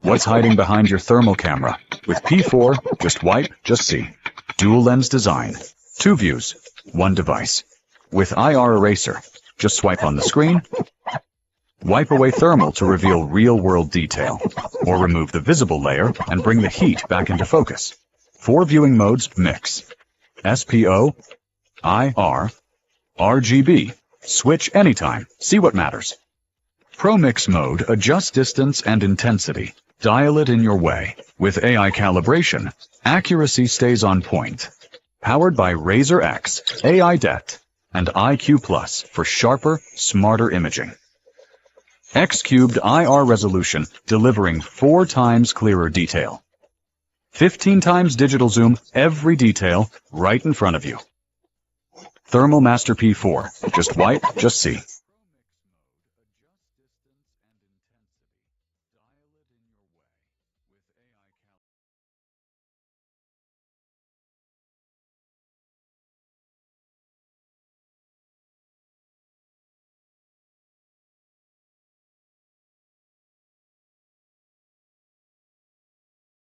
What's hiding behind your thermal camera? With P4, just wipe, just see. Dual lens design. 2 views, 1 device. With IR eraser, just swipe on the screen. Wipe away thermal to reveal real-world detail. Or remove the visible layer and bring the heat back into focus. 4 viewing modes, mix. SPO, IR, RGB. Switch anytime. See what matters. Pro Mix mode, adjust distance and intensity. Dial it in your way. With AI calibration, accuracy stays on point. Powered by Razor X, AI Det, and IQ Plus for sharper, smarter imaging. X-cubed IR resolution, delivering 4 times clearer detail. 15 times digital zoom, every detail right in front of you. Thermal Master P4, just wipe, just see.